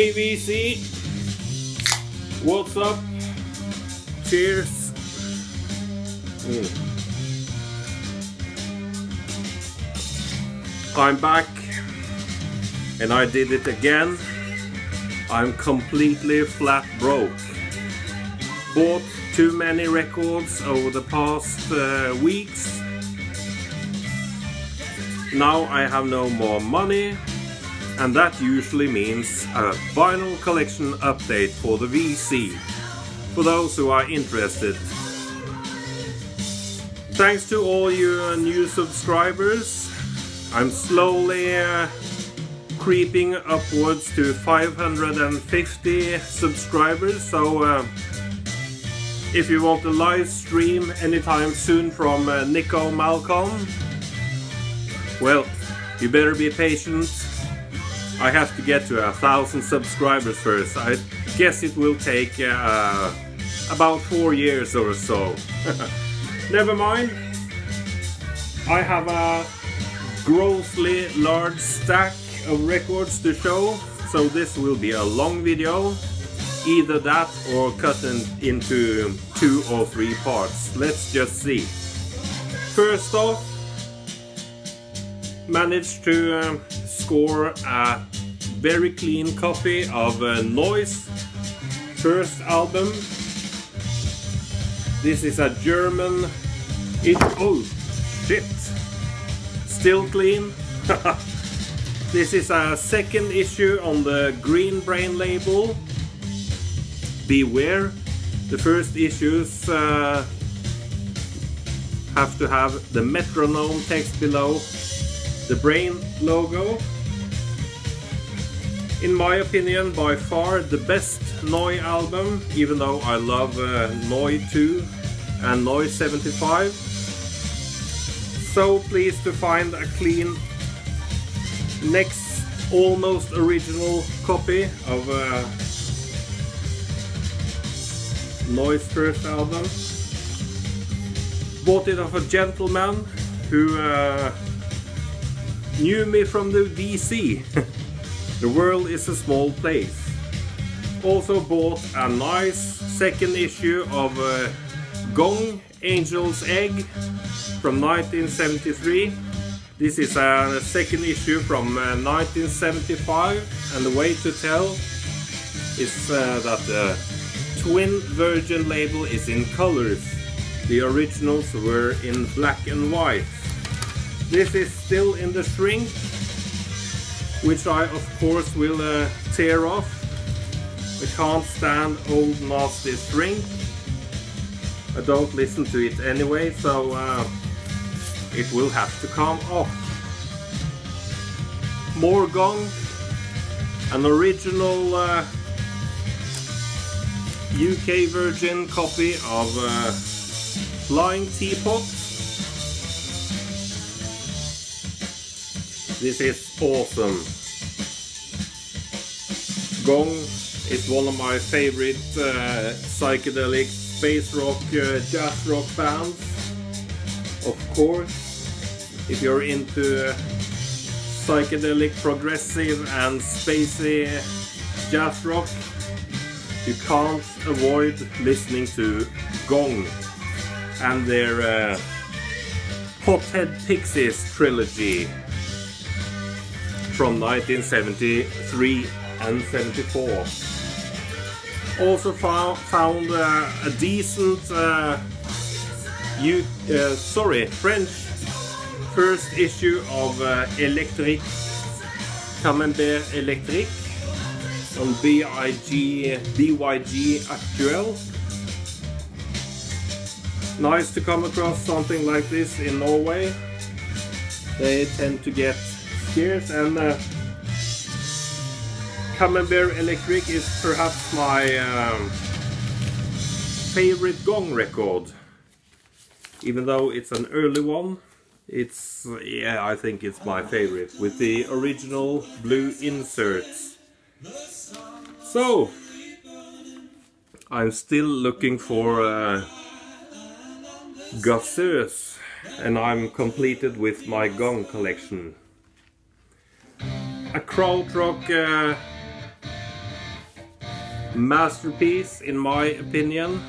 Hey VC, what's up? Cheers. I'm back and I did it again. I'm completely flat broke. Bought too many records over the past weeks. Now I have no more money, and that usually means a vinyl collection update for the VC, for those who are interested. Thanks to all you new subscribers. I'm slowly creeping upwards to 550 subscribers, so if you want a live stream anytime soon from Nico Malcolm, well, you better be patient. I have to get to 1,000 subscribers first. I guess it will take about 4 years or so. Never mind. I have a grossly large stack of records to show, so this will be a long video. Either that or cut into 2 or 3 parts. Let's just see. First off, managed to score a very clean copy of Noise first album. This is a German. Oh shit! Still clean. This is a second issue on the Green Brain label. Beware, the first issues have to have the metronome text below the Brain logo. In my opinion, by far the best Noi album, even though I love Noi 2 and Noi 75. So pleased to find a clean, next almost original copy of Noi's first album. Bought it off a gentleman who knew me from the VC. The world is a small place. Also bought a nice second issue of Gong, Angel's Egg from 1973. This is a second issue from 1975, and the way to tell is that the twin virgin label is in colors. The originals were in black and white. This is still in the shrink, which I of course will tear off. I can't stand old nasty shrink. I don't listen to it anyway, so it will have to come off. More Gong, an original UK Virgin copy of Flying Teapot. This is awesome. Gong is one of my favorite psychedelic space rock, jazz rock bands. Of course, if you're into psychedelic, progressive and spacey jazz rock, you can't avoid listening to Gong and their Hothead Pixies trilogy from 1973 and 74. Also found a decent French first issue of Electric, Camembert Electric on BYG Actuel. Nice to come across something like this in Norway. They tend to get scarce, and Camembert Electric is perhaps my favorite Gong record. Even though it's an early one, it's, yeah, I think it's my favorite, with the original blue inserts. So, I'm still looking for Gasseuse, and I'm completed with my Gong collection. A krautrock Masterpiece in my opinion.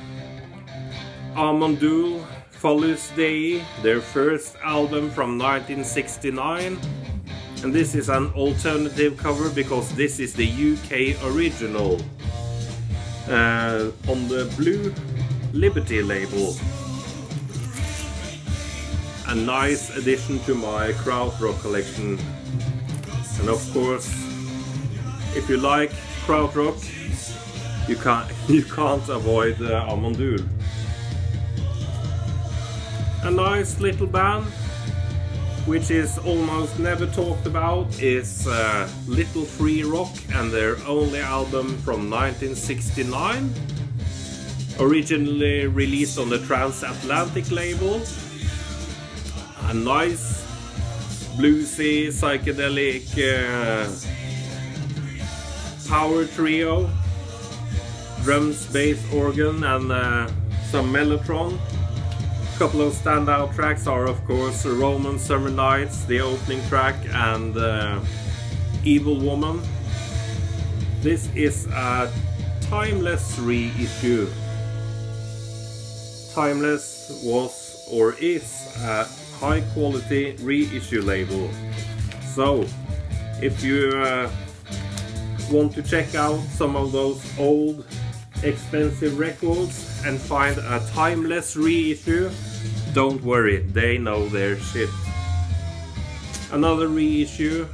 Amandul, Fallus Dei, their first album from 1969. And this is an alternative cover because this is the UK original on the Blue Liberty label. A nice addition to my krautrock collection. And of course, if you like krautrock, you can't avoid Amandul. A nice little band, which is almost never talked about, is Little Free Rock and their only album from 1969. Originally released on the Transatlantic label. A nice bluesy psychedelic power trio, drums, bass, organ and some mellotron. A couple of standout tracks are of course Roman Summer Nights, the opening track, and Evil Woman. This is a Timeless reissue. Timeless was or is a high quality reissue label. So if you want to check out some of those old expensive records and find a Timeless reissue, don't worry, they know their shit. Another reissue,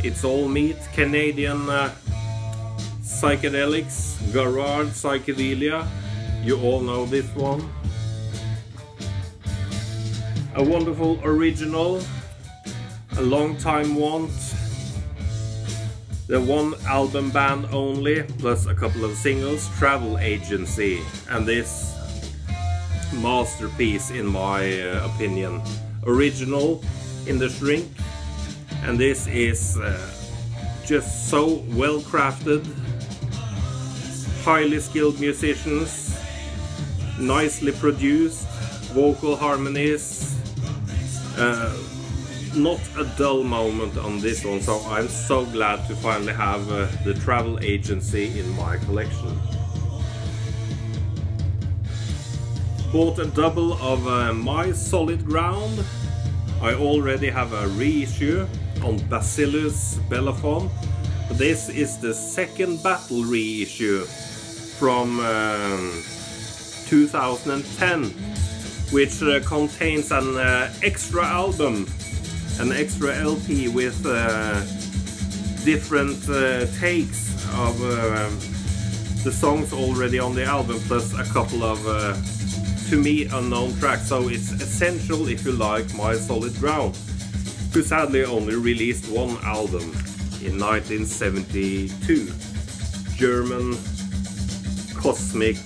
It's All Meat, Canadian psychedelics, garage psychedelia, you all know this one. A wonderful original, a long time want, the one album band only, plus a couple of singles, Travel Agency, and this masterpiece in my opinion. Original in the shrink, and this is just so well crafted, highly skilled musicians, nicely produced, vocal harmonies, not a dull moment on this one, so I'm so glad to finally have the Travel Agency in my collection. Bought a double of My Solid Ground. I already have a reissue on Bacillus Bellophon. This is the second battle reissue from 2010, which contains an extra album, an extra LP with different takes of the songs already on the album, plus a couple of to me unknown tracks. So it's essential if you like My Solid Ground, who sadly only released one album in 1972, German cosmic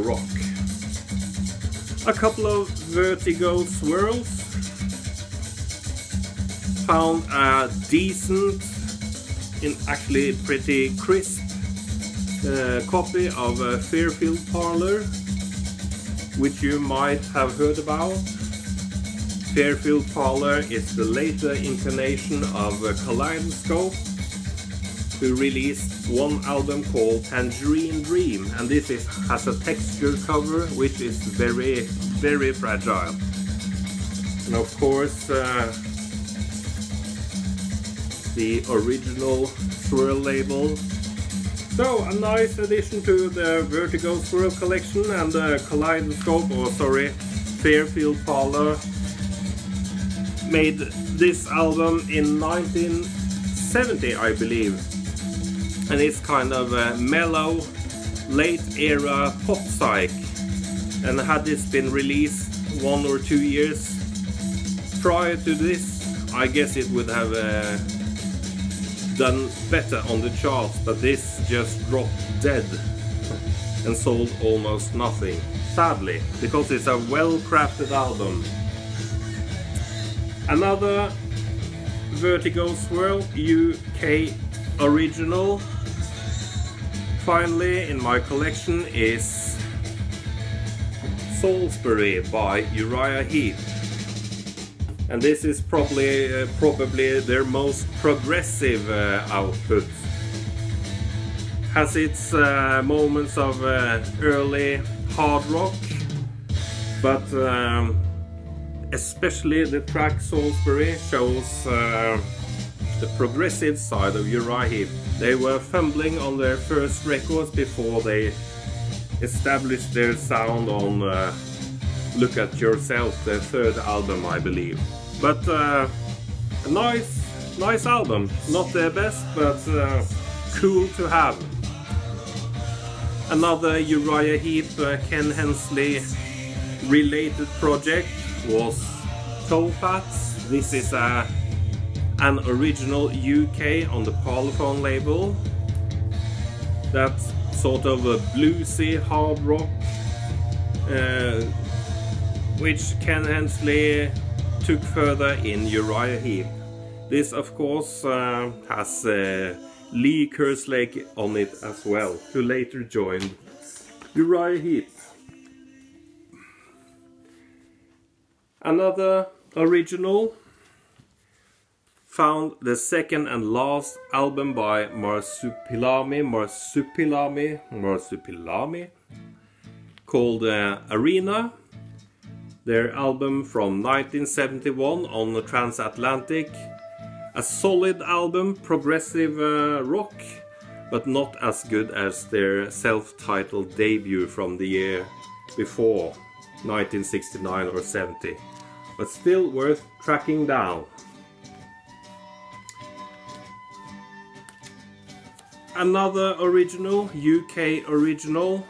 rock. A couple of Vertigo swirls. Found a decent, actually pretty crisp copy of Fairfield Parlour, which you might have heard about. Fairfield Parlour is the later incarnation of Kaleidoscope, who released one album called Tangerine Dream, and this has a textured cover which is very, very fragile. And of course the original swirl label. So a nice addition to the Vertigo swirl collection, and the Kaleidoscope, or sorry, Fairfield Parlour made this album in 1970, I believe, and it's kind of a mellow, late-era pop psych. And had this been released 1 or 2 years prior to this, I guess it would have done better on the charts, but this just dropped dead and sold almost nothing, sadly, because it's a well-crafted album. Another Vertigo swirl, UK original, finally in my collection, is Salisbury by Uriah Heep. And this is probably their most progressive output. has its moments of early hard rock, but especially the track Salisbury shows the progressive side of Uriah Heep. They were fumbling on their first records before they established their sound on Look At Yourself, their third album, I believe. But a nice album. Not their best, but cool to have. Another Uriah Heep, Ken Hensley related project was Towfats. This is an original UK on the Parlophone label. That's sort of a bluesy hard rock, which Ken Hensley took further in Uriah Heep. This of course has Lee Kerslake on it as well, who later joined Uriah Heep. Another original found the second and last album by Marsupilami called Arena. Their album from 1971 on the Transatlantic. A solid album, progressive rock, but not as good as their self-titled debut from the year before, 1969 or 70. But still worth tracking down. Another original, UK original,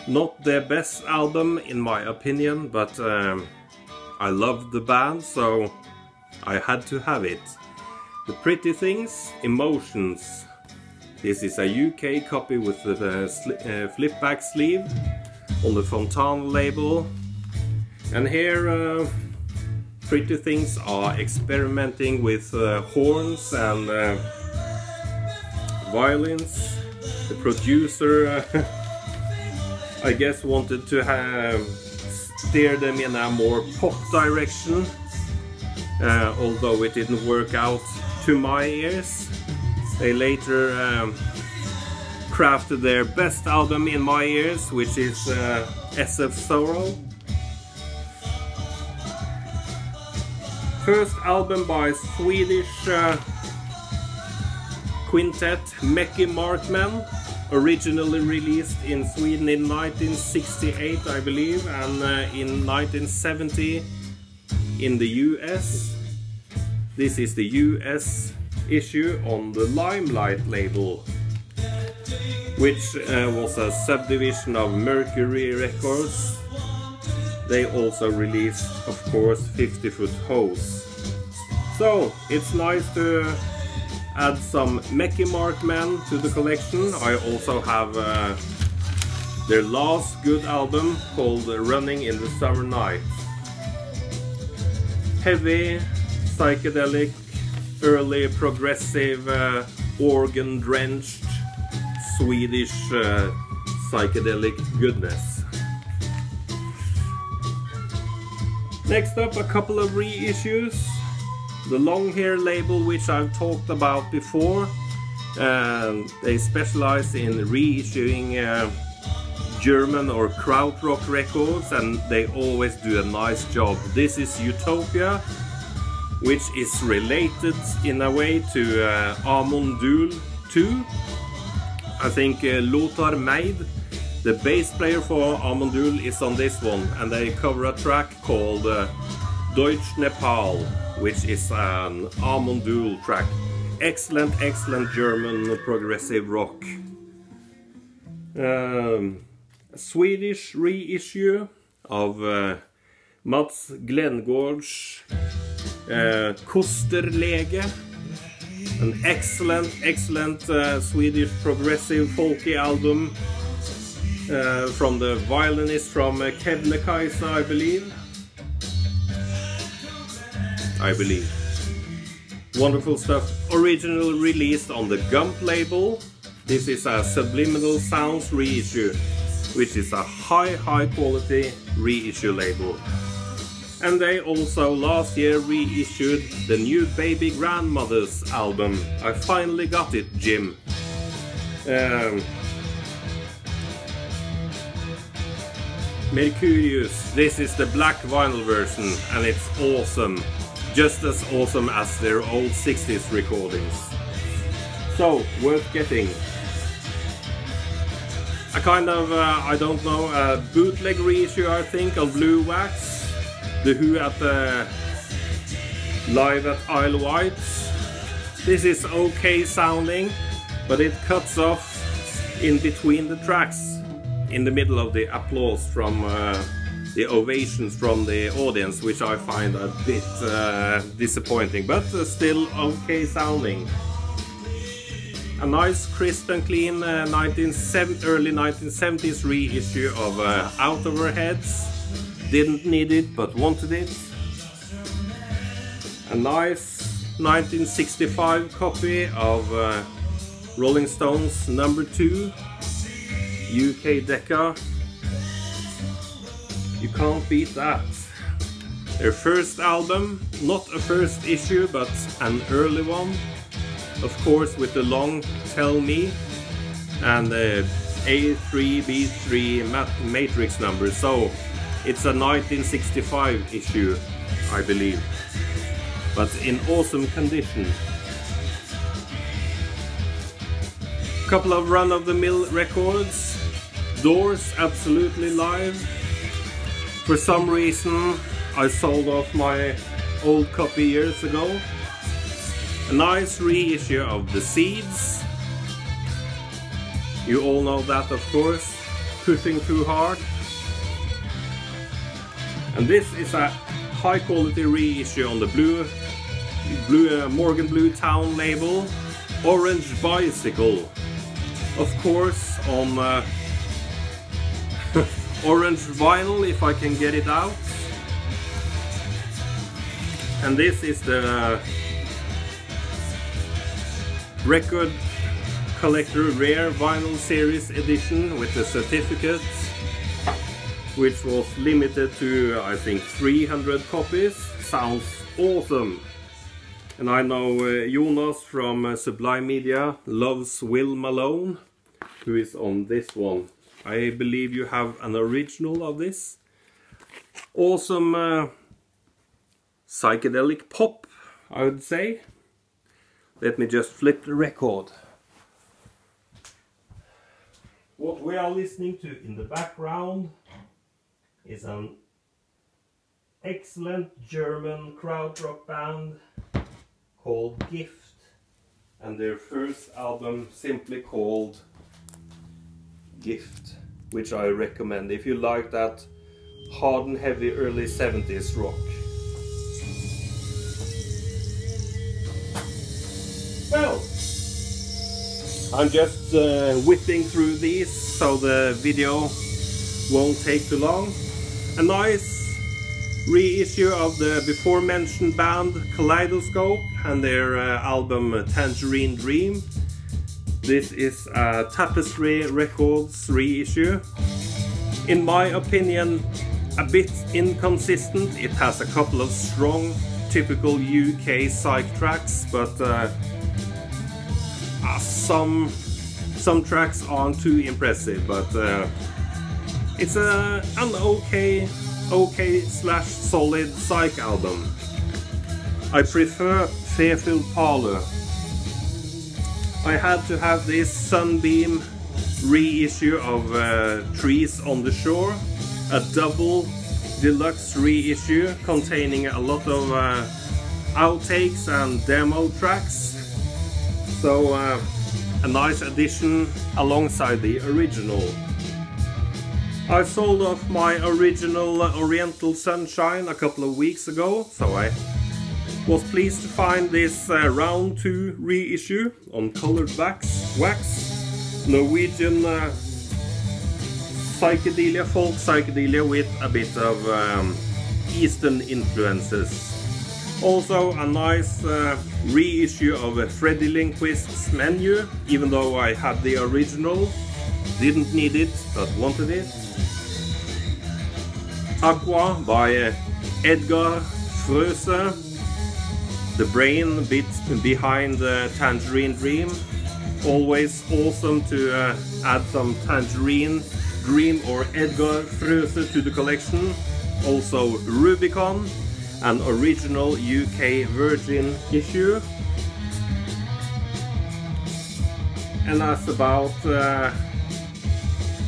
not their best album in my opinion, but I loved the band, so I had to have it. The Pretty Things, Emotions. This is a UK copy with the flip back sleeve on the Fontana label. And here Pretty Things are experimenting with horns and violins. The producer I guess wanted to steer them in a more pop direction, although it didn't work out to my ears. They later crafted their best album in my ears, which is SF Sorrow. First album by Swedish quintet Mäki Markman, originally released in Sweden in 1968 I believe, and in 1970 in the US. This is the US issue on the Limelight label, which was a subdivision of Mercury Records. They also released, of course, 50 Foot Hose. So it's nice to add some Mäki Markman to the collection. I also have their last good album called Running in the Summer Night. Heavy, psychedelic, early progressive, organ-drenched Swedish psychedelic goodness. Next up, a couple of reissues. The Long Hair label, which I've talked about before, they specialize in reissuing German or krautrock records, and they always do a nice job. This is Utopia, which is related in a way to Amundul 2. I think Lothar Meid, the bass player for Amundul, is on this one, and they cover a track called Deutsch Nepal, which is an Amundul track. Excellent, excellent German progressive rock. A Swedish reissue of Mats Glenngård's Kosterlege. An excellent, excellent Swedish progressive folky album from the violinist from Kebnekaise, I believe. Wonderful stuff. Originally released on the Gump label. This is a Subliminal Sounds reissue, which is a high quality reissue label. And they also last year reissued the new Baby Grandmothers album. I finally got it, Jim. Mercurius, this is the black vinyl version, and it's awesome, just as awesome as their old 60s recordings. So, worth getting. A kind of, I don't know, a bootleg reissue, I think, of Blue Wax. The Who at the live at Isle of Wight. This is okay sounding, but it cuts off in between the tracks, in the middle of the applause from the ovations from the audience, which I find a bit disappointing, but still okay sounding. A nice, crisp and clean early 1970s reissue of Out of Our Heads. Didn't need it, but wanted it. A nice 1965 copy of Rolling Stones number 2, UK Decca. You can't beat that. Their first album, not a first issue, but an early one. Of course, with the long Tell Me and the A3, B3 matrix number. So it's a 1965 issue, I believe, but in awesome condition. Couple of run-of-the-mill records. Doors, absolutely live. For some reason I sold off my old copy years ago. A nice reissue of The Seeds. You all know that, of course. Pushing Too Hard. And this is a high quality reissue on the Morgan Blue Town label. Orange Bicycle. Of course on orange vinyl, if I can get it out. And this is the Record Collector Rare Vinyl Series edition with the certificate, which was limited to, I think, 300 copies. Sounds awesome. And I know Jonas from Sublime Media loves Will Malone, who is on this one. I believe you have an original of this. Awesome psychedelic pop, I would say. Let me just flip the record. What we are listening to in the background is an excellent German krautrock band called Gift, and their first album simply called Gift, which I recommend if you like that hard and heavy early 70s rock. Well, I'm just whipping through these so the video won't take too long. A nice reissue of the before mentioned band Kaleidoscope and their album Tangerine Dream. This is a Tapestry Records reissue. In my opinion, a bit inconsistent. It has a couple of strong, typical UK psych tracks, but some tracks aren't too impressive. But it's an okay slash solid psych album. I prefer Fairfield Parlour. I had to have this Sunbeam reissue of Trees on the Shore, a double deluxe reissue containing a lot of outtakes and demo tracks. So a nice addition alongside the original. I sold off my original Oriental Sunshine a couple of weeks ago, so I was pleased to find this round 2 reissue on colored wax, Norwegian psychedelia, folk psychedelia with a bit of Eastern influences. Also a nice reissue of Freddie Lindquist's Menu, even though I had the original, didn't need it but wanted it. Aqua by Edgar Fröse, the brain bit behind Tangerine Dream. Always awesome to add some Tangerine, Dream or Edgar Fröse to the collection. Also Rubicon, an original UK Virgin issue. And that's about the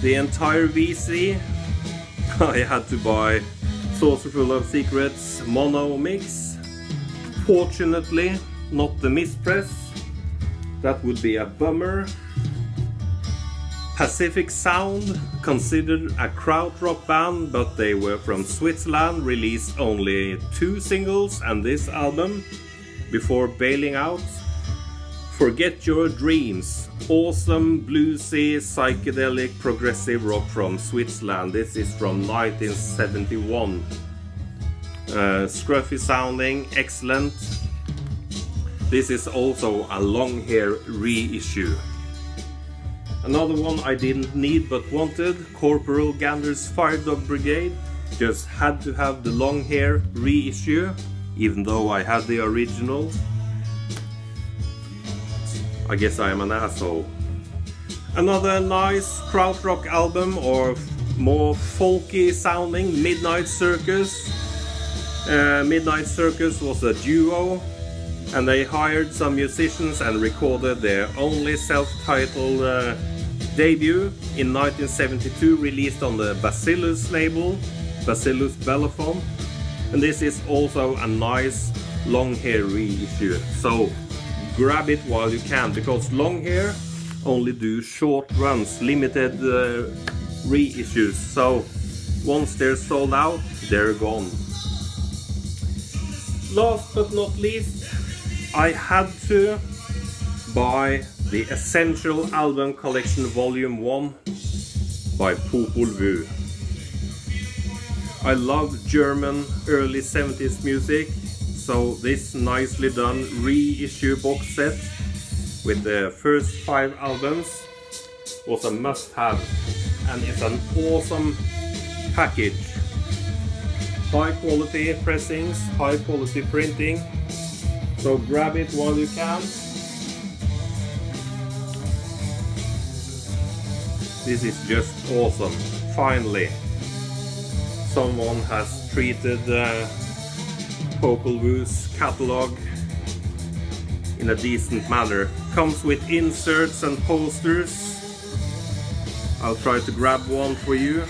entire VC. I had to buy Saucerful of Secrets mono mix. Fortunately, not the mispress. That would be a bummer. Pacific Sound, considered a krautrock band, but they were from Switzerland, released only 2 singles and this album before bailing out. Forget Your Dreams, awesome bluesy psychedelic progressive rock from Switzerland. This is from 1971. Scruffy sounding, excellent. This is also a long hair reissue. Another one I didn't need but wanted, Corporal Gander's Fire Dog Brigade. Just had to have the long hair reissue, even though I had the original. I guess I am an asshole. Another nice krautrock album, or more folky sounding, Midnight Circus. Midnight Circus was a duo, and they hired some musicians and recorded their only self-titled debut in 1972, released on the Bacillus label, Bacillus Bellophon. And this is also a nice long hair reissue. So grab it while you can, because long hair only do short runs, limited reissues. So once they're sold out, they're gone. Last but not least, I had to buy the Essential Album Collection Volume 1 by Popol Vuh. I love German early 70s music, so this nicely done reissue box set with the first 5 albums was a must-have, and it's an awesome package. High quality pressings, high quality printing, so grab it while you can. This is just awesome. Finally, someone has treated Popol Vuh's catalog in a decent manner. Comes with inserts and posters. I'll try to grab one for you.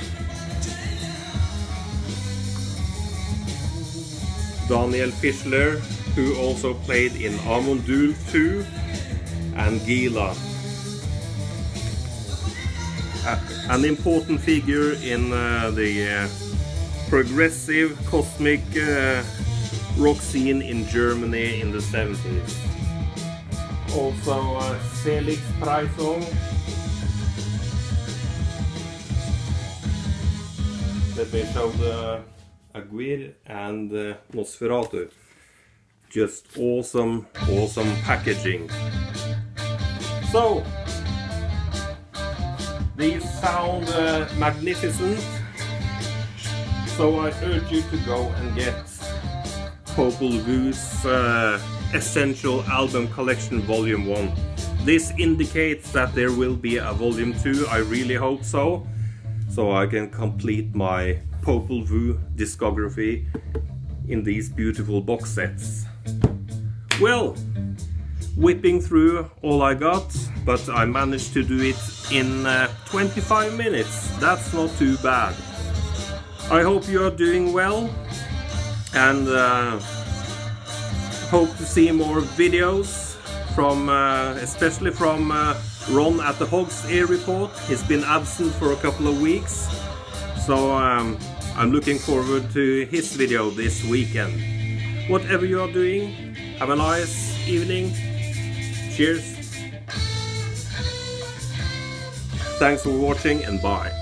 Daniel Fischler, who also played in Amundul 2 and Gila. An important figure in the progressive cosmic rock scene in Germany in the 70s. Also Felix Preisung. Let me show the Aguirre and Nosferatu. Just awesome, awesome packaging. So these sound magnificent, so I urge you to go and get Popol Vuh's Essential Album Collection Volume 1. This indicates that there will be a Volume 2, I really hope so I can complete my Popol Vuh discography in these beautiful box sets. Well, whipping through all I got, but I managed to do it in 25 minutes. That's not too bad. I hope you are doing well, and hope to see more videos from, especially from Ron at the Hog's Ear Report. He's been absent for a couple of weeks, so I'm looking forward to his video this weekend. Whatever you are doing, have a nice evening. Cheers. Thanks for watching and bye.